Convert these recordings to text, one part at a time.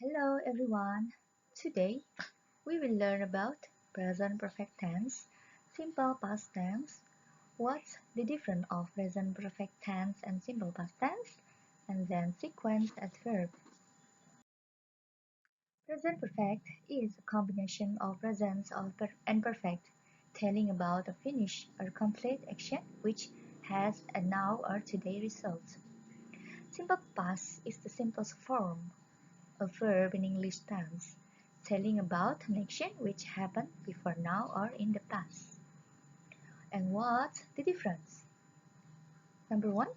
Hello everyone. Today we will learn about present perfect tense, simple past tense, what's the difference of present perfect tense and simple past tense, and then sequence adverb. Present perfect is a combination of present and perfect, telling about a finished or complete action which has a now or today result. Simple past is the simplest form a verb in English tense, telling about an action which happened before now or in the past. And what's the difference? Number one,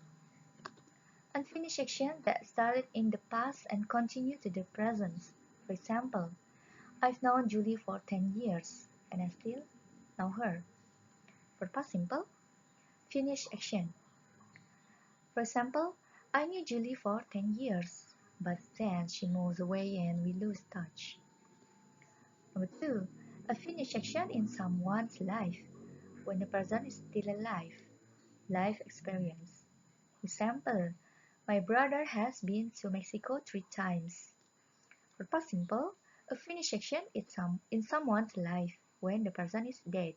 unfinished action that started in the past and continue to the present. For example, I've known Julie for 10 years and I still know her. For past simple, finished action. For example, I knew Julie for 10 years, but then she moves away and we lose touch. Number two, a finished action in someone's life when the person is still alive. Life experience. Example, my brother has been to Mexico 3 times. For past simple, a finished action in someone's life when the person is dead.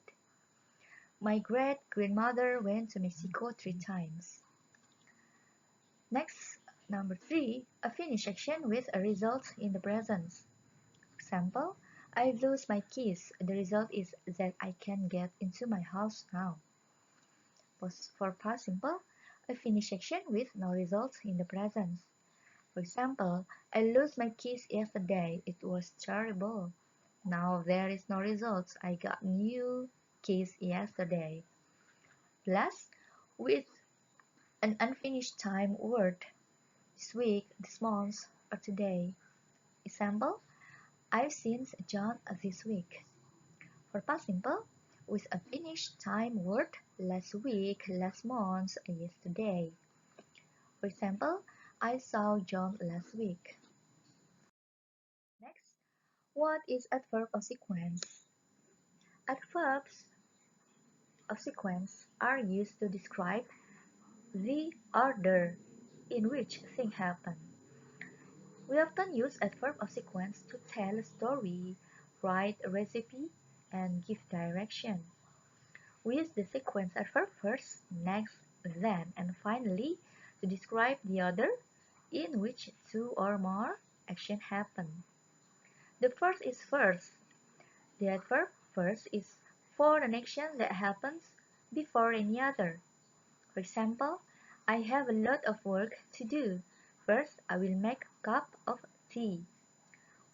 My great-grandmother went to Mexico 3 times. Next, number 3, a finished action with a result in the present. Example, I lose my keys. The result is that I can get into my house now. For past simple, a finished action with no result in the present. For example, I lost my keys yesterday. It was terrible. Now there is no result. I got new keys yesterday. Plus, with an unfinished time word, this week, this month, or today. Example, I've seen John this week. For past simple, with a finished time word, last week, last month, yesterday. For example, I saw John last week. Next, what is adverb of sequence? Adverbs of sequence are used to describe the order in which things happen. We often use adverb of sequence to tell a story, write a recipe, and give direction. We use the sequence adverb first, next, then, and finally to describe the order in which two or more actions happen. The first is first. The adverb first is for an action that happens before any other. For example, I have a lot of work to do. First, I will make a cup of tea.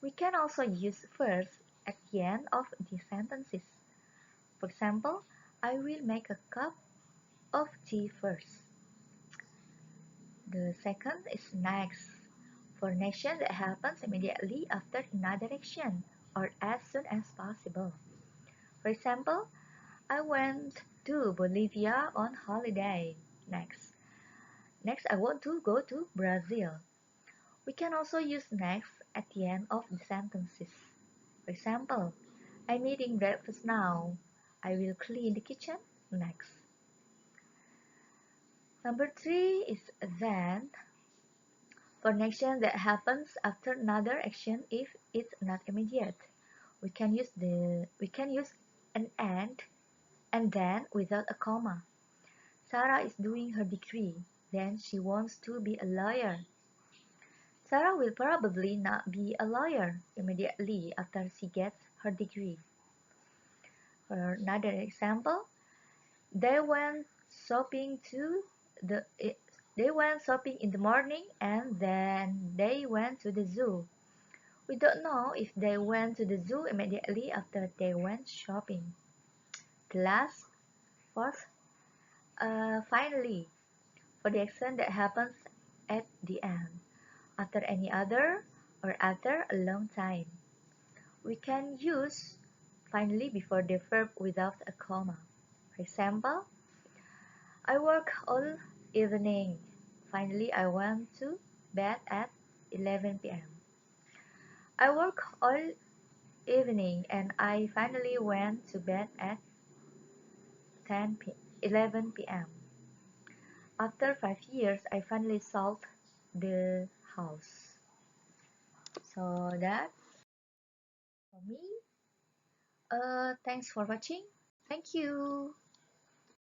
We can also use first at the end of the sentences. For example, I will make a cup of tea first. The second is next, for an action that happens immediately after another action or as soon as possible. For example, I went to Bolivia on holiday. Next, I want to go to Brazil. We can also use next at the end of the sentences. For example, I'm eating breakfast now. I will clean the kitchen next. Number 3 is then, for an action that happens after another action if it's not immediate. We can use an and then without a comma. Sarah is doing her degree, then she wants to be a lawyer. Sarah will probably not be a lawyer immediately after she gets her degree. For another example, they went shopping to the they went shopping in the morning and then they went to the zoo. We don't know if they went to the zoo immediately after they went shopping. The last, fourth, finally, for the action that happens at the end, after any other or after a long time. We can use finally before the verb without a comma. For example, I work all evening. Finally, I went to bed at 11 p.m. I work all evening and I finally went to bed at 11 p.m. After 5 years, I finally sold the house. So that's for me. Thanks for watching. Thank you.